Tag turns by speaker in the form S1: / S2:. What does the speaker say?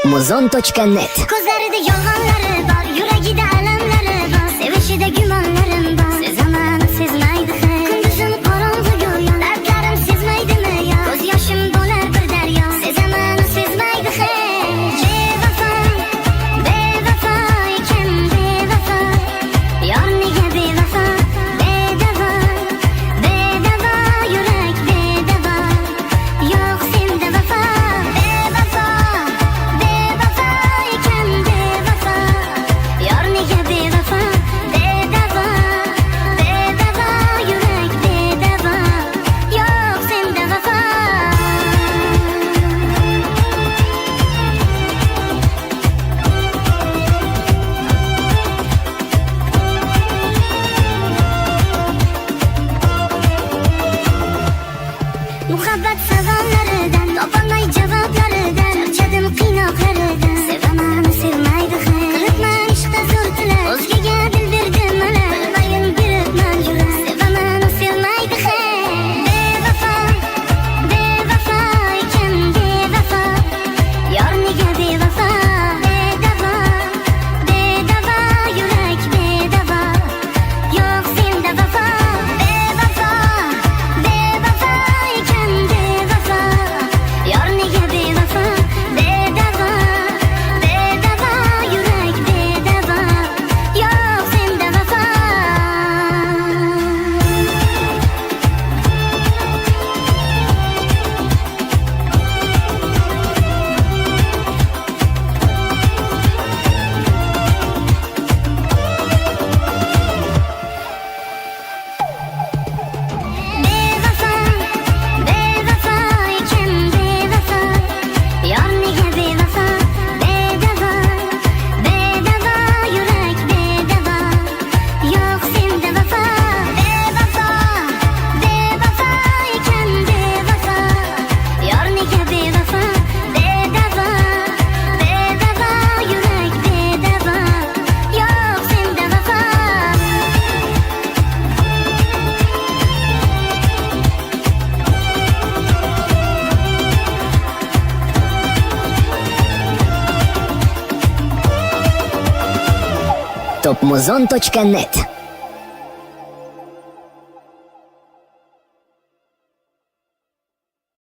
S1: Topmuzon.net.
S2: Ko'zlarida yolg'onlari bor, yuragida alamlari bor, sevishida gumonlarim bor. Sezaman, sezmaydi hech. Kunduzim qorong'u go'yo, lablarim sezmaydimi yo? Ko'z yoshim bo'lar bir daryo. Sezaman, sezmaydi hech. Bevafo, bevafo ekan bevafo. Yor nega bevafo? Bedavo, bedavo yurak bedavo. Yo'q senda vafo. Bevafo, bevafo ekan bevafo. Yor nega bevafo? Bedavo, bedavo yurak bedavo. Yo'q senda vafo. Muhabbat savollaridan topolmay javoblaridan charchadim qiynoqlaridan. Sevaman, sevmaydi hech. Qilibman ishqda zo'r tilak, o'zgaga dil berdim mana. Bilmayin beribman yurak. Sevaman, sevmaydi hech. Bevafo, bevafo ekan bevafo. Yor nega bevafo? Bedavo, bedavo yurak bedavo. Yo'q senda vafo. Bevafo, bevafo ekan bevafo. Yor nega bevafo? Bedavo, bedavo yurak bedavo. Yo'q senda vafo. Bevafo, bevafo ekan bevafo. Yor nega bevafo? Bedavo, bedavo yurak bedavo. Yo'q senda vafo. Bevafo, bevafo ekan bevafo. Yor nega bevafo? Bedavo, bedavo yurak bedavo. Yo'q senda vafo.
S1: Topmuzon.net.